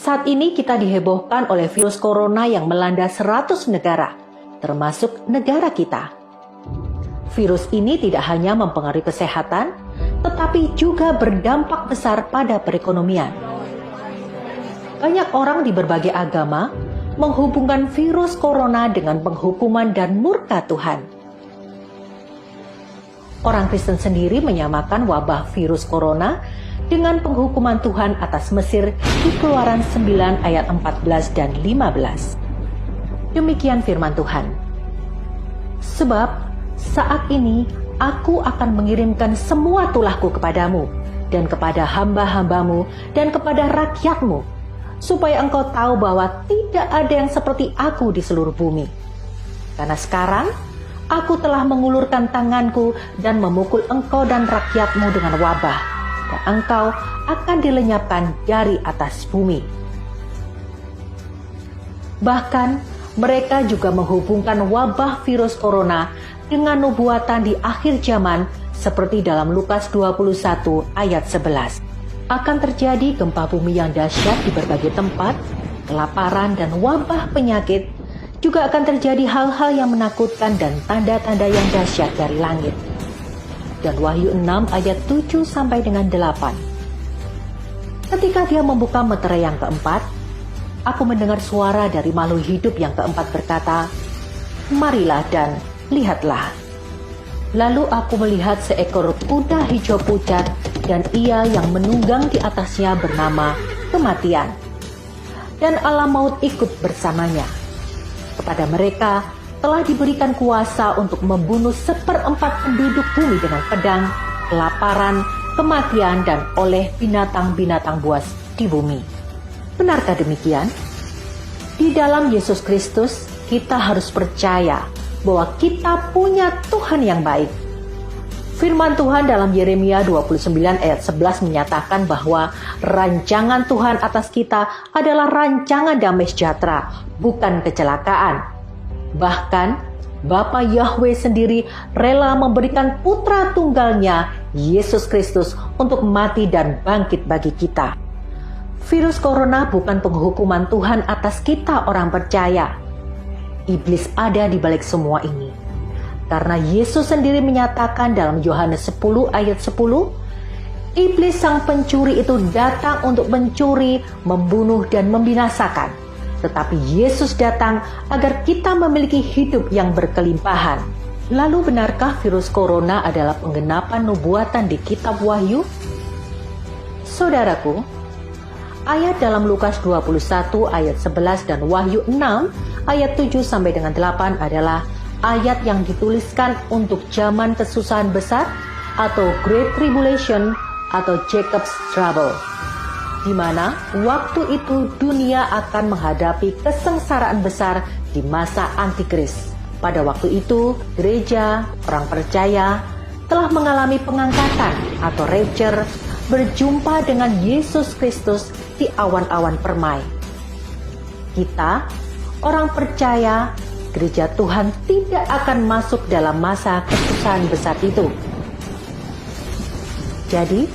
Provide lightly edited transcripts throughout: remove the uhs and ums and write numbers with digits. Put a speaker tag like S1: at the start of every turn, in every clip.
S1: Saat ini kita dihebohkan oleh virus corona yang melanda 100 negara, termasuk negara kita. Virus ini tidak hanya mempengaruhi kesehatan, tetapi juga berdampak besar pada perekonomian. Banyak orang di berbagai agama menghubungkan virus corona dengan penghukuman dan murka Tuhan. Orang Kristen sendiri menyamakan wabah virus corona dengan penghukuman Tuhan atas Mesir di Keluaran 9 ayat 14 dan 15. Demikian firman Tuhan. Sebab saat ini aku akan mengirimkan semua tulahku kepadamu dan kepada hamba-hambamu dan kepada rakyatmu, supaya engkau tahu bahwa tidak ada yang seperti aku di seluruh bumi. Karena sekarang aku telah mengulurkan tanganku dan memukul engkau dan rakyatmu dengan wabah, dan engkau akan dilenyapkan dari atas bumi. Bahkan mereka juga menghubungkan wabah virus corona dengan nubuatan di akhir zaman seperti dalam Lukas 21 ayat 11. Akan terjadi gempa bumi yang dahsyat di berbagai tempat, kelaparan dan wabah penyakit. Juga akan terjadi hal-hal yang menakutkan dan tanda-tanda yang dahsyat dari langit. Dan Wahyu 6 ayat 7 sampai dengan 8. Ketika dia membuka meterai yang keempat, aku mendengar suara dari makhluk hidup yang keempat berkata, "Marilah dan lihatlah." Lalu aku melihat seekor kuda hijau pucat dan ia yang menunggang di atasnya bernama Kematian. Dan alam maut ikut bersamanya. Kepada mereka telah diberikan kuasa untuk membunuh 1/4 penduduk bumi dengan pedang, kelaparan, kematian, dan oleh binatang-binatang buas di bumi. Benarkah demikian? Di dalam Yesus Kristus, kita harus percaya bahwa kita punya Tuhan yang baik. Firman Tuhan dalam Yeremia 29 ayat 11 menyatakan bahwa rancangan Tuhan atas kita adalah rancangan damai sejahtera, bukan kecelakaan. Bahkan Bapa Yahweh sendiri rela memberikan putra tunggalnya, Yesus Kristus, untuk mati dan bangkit bagi kita. Virus corona bukan penghukuman Tuhan atas kita orang percaya. Iblis ada di balik semua ini. Karena Yesus sendiri menyatakan dalam Yohanes 10 ayat 10, iblis sang pencuri itu datang untuk mencuri, membunuh dan membinasakan. Tetapi Yesus datang agar kita memiliki hidup yang berkelimpahan. Lalu benarkah virus corona adalah penggenapan nubuatan di kitab Wahyu? Saudaraku, ayat dalam Lukas 21 ayat 11 dan Wahyu 6 ayat 7 sampai dengan 8 adalah ayat yang dituliskan untuk zaman kesusahan besar atau Great Tribulation atau Jacob's Trouble, di mana waktu itu dunia akan menghadapi kesengsaraan besar di masa Antikris. Pada waktu itu, gereja, orang percaya, telah mengalami pengangkatan atau rapture, berjumpa dengan Yesus Kristus di awan-awan permai. Kita, orang percaya, gereja Tuhan tidak akan masuk dalam masa kesusahan besar itu. Jadi,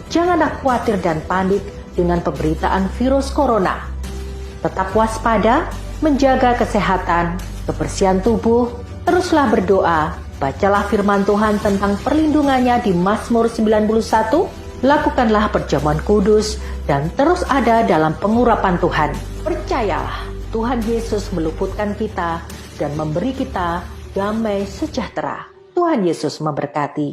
S1: janganlah khawatir dan panik dengan pemberitaan virus corona. Tetap waspada, menjaga kesehatan, kebersihan tubuh, teruslah berdoa, bacalah firman Tuhan tentang perlindungannya di Mazmur 91, lakukanlah perjamuan kudus, dan terus ada dalam pengurapan Tuhan. Percayalah, Tuhan Yesus meluputkan kita dan memberi kita damai sejahtera. Tuhan Yesus memberkati.